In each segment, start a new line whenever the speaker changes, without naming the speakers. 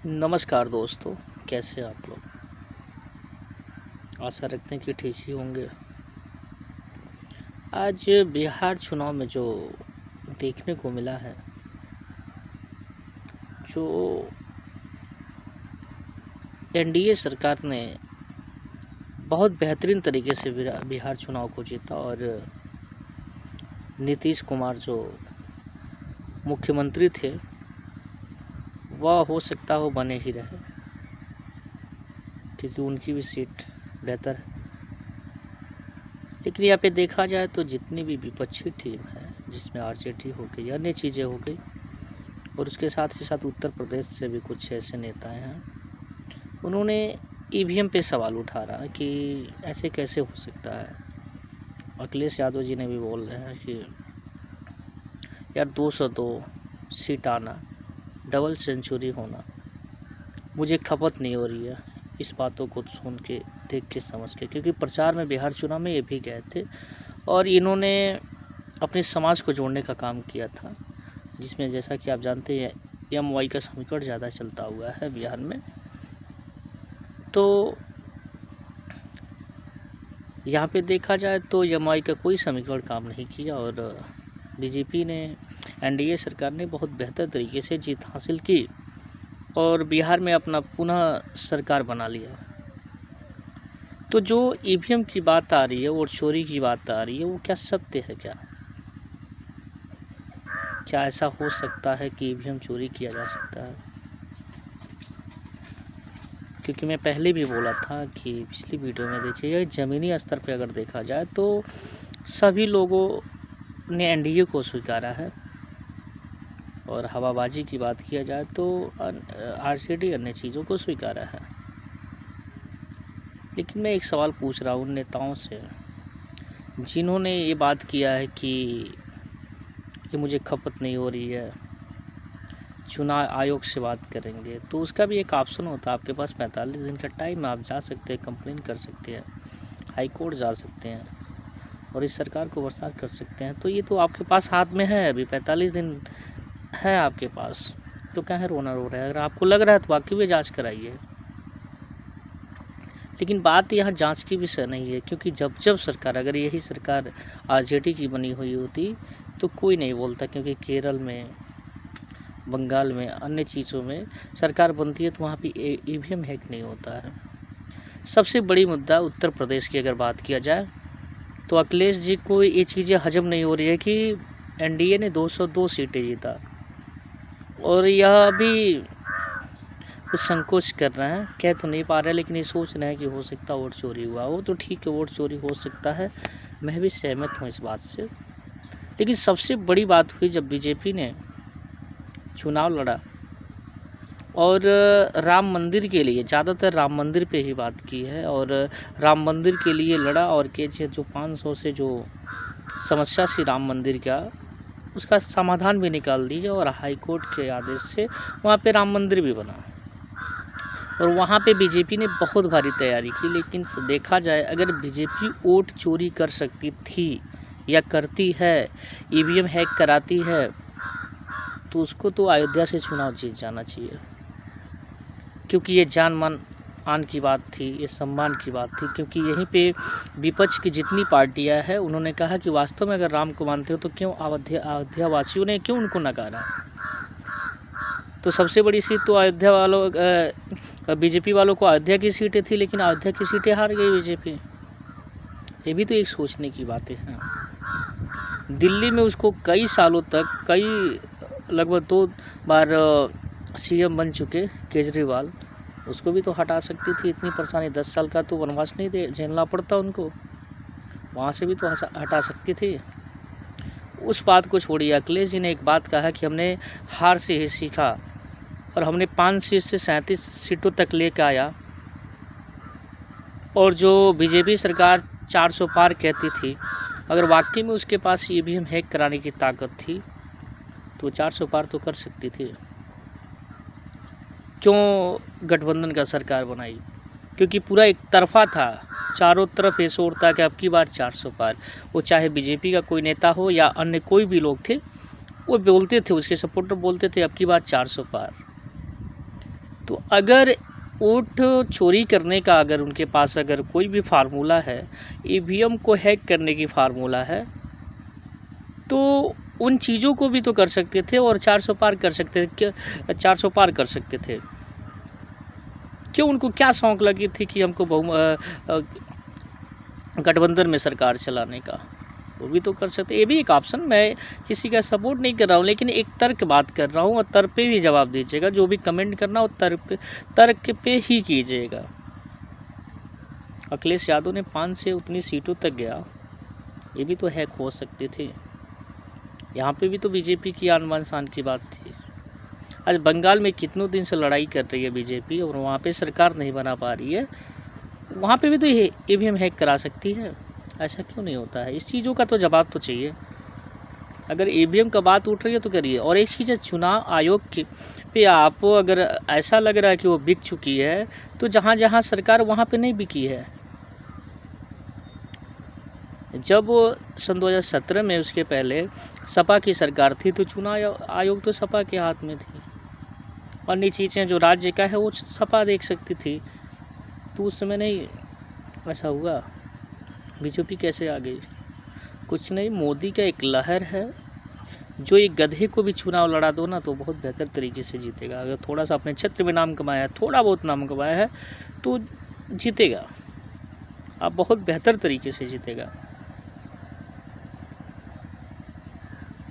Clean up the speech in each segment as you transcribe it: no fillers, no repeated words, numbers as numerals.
नमस्कार दोस्तों, कैसे हैं आप लोग। आशा रखते हैं कि ठीक ही होंगे। आज बिहार चुनाव में जो देखने को मिला है, जो एनडीए सरकार ने बहुत बेहतरीन तरीके से बिहार चुनाव को जीता और नीतीश कुमार जो मुख्यमंत्री थे वह हो सकता हो बने ही रहे, क्योंकि उनकी भी सीट बेहतर है। लेकिन यहाँ पे देखा जाए तो जितनी भी विपक्षी टीम है, जिसमें आरजेडी हो गई, अन्य चीज़ें हो गई, और उसके साथ ही साथ उत्तर प्रदेश से भी कुछ ऐसे नेताएं हैं, उन्होंने ईवीएम पे सवाल उठा रहा है कि ऐसे कैसे हो सकता है। अखिलेश यादव जी ने भी बोल रहे हैं कि यार 202 सीट आना, डबल सेंचुरी होना मुझे खपत नहीं हो रही है इस बातों को सुन के, देख के, समझ के, क्योंकि प्रचार में बिहार चुनाव में ये भी गए थे और इन्होंने अपने समाज को जोड़ने का काम किया था, जिसमें जैसा कि आप जानते हैं MY का समीकरण ज़्यादा चलता हुआ है बिहार में। तो यहाँ पे देखा जाए तो MY का कोई समीकरण काम नहीं किया और बीजेपी ने, एनडीए सरकार ने बहुत बेहतर तरीके से जीत हासिल की और बिहार में अपना पुनः सरकार बना लिया। तो जो ईवीएम की बात आ रही है और चोरी की बात आ रही है, वो क्या सत्य है? क्या ऐसा हो सकता है कि ईवीएम चोरी किया जा सकता है? क्योंकि मैं पहले भी बोला था कि पिछली वीडियो में देखिएगा, ज़मीनी स्तर पे अगर देखा जाए तो सभी लोगों ने एनडीए को स्वीकारा है, और हवाबाजी की बात किया जाए तो आरजेडी अन्य चीज़ों को स्वीकारा है। लेकिन मैं एक सवाल पूछ रहा हूँ उन नेताओं से जिन्होंने ये बात किया है कि ये मुझे खपत नहीं हो रही है, चुनाव आयोग से बात करेंगे, तो उसका भी एक ऑप्शन होता है, आपके पास 45 दिन का टाइम है, आप जा सकते हैं, कंप्लेन कर सकते हैं, हाई कोर्ट जा सकते हैं और इस सरकार को बर्खास्त कर सकते हैं। तो ये तो आपके पास हाथ में है, अभी 45 दिन है आपके पास, तो क्या है रोना रो रहा है? अगर आपको लग रहा है तो वाकई में जांच कराइए। लेकिन बात यहाँ जांच की विषय नहीं है, क्योंकि जब सरकार, अगर यही सरकार आरजेडी की बनी हुई होती तो कोई नहीं बोलता, क्योंकि केरल में, बंगाल में, अन्य चीज़ों में सरकार बनती है तो वहाँ पे ईवीएम हैक नहीं होता है। सबसे बड़ी मुद्दा उत्तर प्रदेश की अगर बात किया जाए तो अखिलेश जी को ये चीज़ें हजम नहीं हो रही है कि एनडीए ने 202 सीटें जीता, और यह अभी कुछ संकोच कर रहे हैं, कह तो नहीं पा रहे, लेकिन ये सोच रहे हैं कि हो सकता है वोट चोरी हुआ हो। तो ठीक है, वोट चोरी हो सकता है, मैं भी सहमत हूँ इस बात से। लेकिन सबसे बड़ी बात हुई जब बीजेपी ने चुनाव लड़ा और राम मंदिर के लिए, ज़्यादातर राम मंदिर पे ही बात की है, और राम मंदिर के लिए लड़ा और के जो 500 से जो समस्या सी राम मंदिर का, उसका समाधान भी निकाल दीजिए और हाई कोर्ट के आदेश से वहाँ पे राम मंदिर भी बना, और वहाँ पे बीजेपी ने बहुत भारी तैयारी की। लेकिन देखा जाए, अगर बीजेपी वोट चोरी कर सकती थी या करती है, ईवीएम हैक कराती है, तो उसको तो अयोध्या से चुनाव जीत जाना चाहिए, क्योंकि ये जान मान आन की बात थी, ये सम्मान की बात थी। क्योंकि यहीं पे विपक्ष की जितनी पार्टियां हैं, उन्होंने कहा कि वास्तव में अगर राम को मानते हो तो क्यों अयोध्या वासियों ने क्यों उनको नकारा? तो सबसे बड़ी सीट तो अयोध्या वालों, बीजेपी वालों को अयोध्या की सीटें थी, लेकिन अयोध्या की सीटें हार गई बीजेपी। ये भी तो एक सोचने की बातें हैं। दिल्ली में उसको कई सालों तक, लगभग 2 बार सीएम बन चुके केजरीवाल, उसको भी तो हटा सकती थी। इतनी परेशानी, 10 साल का तो वनवास नहीं झेलना पड़ता उनको, वहाँ से भी तो हटा सकती थी। उस बात को छोड़िए। अखिलेश जी ने एक बात कहा कि हमने हार से ही सीखा, और हमने 5 सीट से 37 सीटों तक लेकर आया, और जो बीजेपी सरकार 400 पार कहती थी, अगर वाकई में उसके पास ईवीएम हैक कराने की ताकत थी तो 400 पार तो कर सकती थी। क्यों गठबंधन का सरकार बनाई? क्योंकि पूरा एक तरफा था, चारों तरफ ये शोर था कि अब की बार 400 पार। वो चाहे बीजेपी का कोई नेता हो या अन्य कोई भी लोग थे, वो बोलते थे, उसके सपोर्टर बोलते थे अब की बार 400 पार। तो अगर वोट चोरी करने का अगर उनके पास अगर कोई भी फार्मूला है, ईवीएम को हैक करने की फार्मूला है, तो उन चीज़ों को भी तो कर सकते थे और 400 पार कर सकते थे। 400 पार कर सकते थे। क्यों उनको क्या शौक़ लगी थी कि हमको गठबंधन में सरकार चलाने का? वो भी तो कर सकते। ये भी एक ऑप्शन, मैं किसी का सपोर्ट नहीं कर रहा हूँ, लेकिन एक तर्क बात कर रहा हूँ और तर्क पे भी जवाब दीजिएगा। जो भी कमेंट करना हो तर्क पे ही कीजिएगा। अखिलेश यादव ने 5 से उतनी सीटों तक गया, ये भी तो हैक हो सकते थे। यहाँ पे भी तो बीजेपी की आन बान शान की बात थी। आज बंगाल में कितनों दिन से लड़ाई कर रही है बीजेपी और वहाँ पे सरकार नहीं बना पा रही है, वहाँ पे भी तो ईवीएम हैक करा सकती है। ऐसा क्यों नहीं होता है? इस चीज़ों का तो जवाब तो चाहिए। अगर ईवीएम का बात उठ रही है तो करिए। और एक चीज़ है, चुनाव आयोग पे आपको अगर ऐसा लग रहा है कि वो बिक चुकी है, तो जहाँ जहाँ सरकार वहाँ पे नहीं बिकी है। जब सन 2017 में उसके पहले सपा की सरकार थी, तो चुनाव आयोग तो सपा के हाथ में थी। अन्य चीज़ें जो राज्य का है वो सपा देख सकती थी, तो उस समय नहीं ऐसा हुआ। बीजेपी कैसे आ गई? कुछ नहीं, मोदी का एक लहर है। जो एक गधे को भी चुनाव लड़ा दो ना, तो बहुत बेहतर तरीके से जीतेगा। अगर थोड़ा सा अपने क्षेत्र में नाम कमाया है, थोड़ा बहुत नाम कमाया है, तो जीतेगा। आप बहुत बेहतर तरीके से जीतेगा।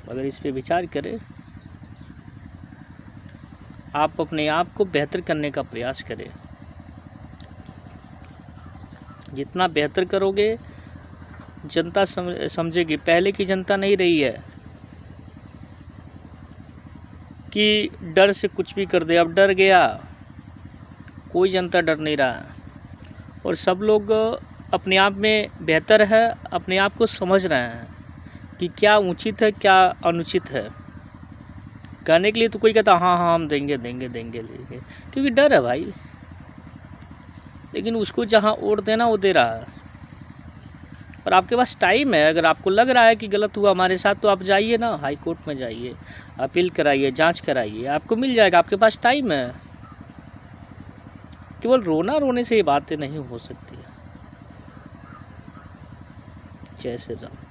अगर इस पे विचार करें, आप अपने आप को बेहतर करने का प्रयास करें। जितना बेहतर करोगे, जनता समझेगी। पहले की जनता नहीं रही है कि डर से कुछ भी कर दे। अब डर गया, कोई जनता डर नहीं रहा, और सब लोग अपने आप में बेहतर है, अपने आप को समझ रहे हैं कि क्या उचित है, क्या अनुचित है। कहने के लिए तो कोई कहता हाँ हाँ हम देंगे, क्योंकि डर है भाई। लेकिन उसको जहाँ वोट देना वो दे रहा है। और आपके पास टाइम है। अगर आपको लग रहा है कि गलत हुआ हमारे साथ, तो आप जाइए ना, हाई कोर्ट में जाइए, अपील कराइए, जांच कराइए, आपको मिल जाएगा। आपके पास टाइम है। केवल रोने से ये बातें नहीं हो सकती है। जय श्री राम।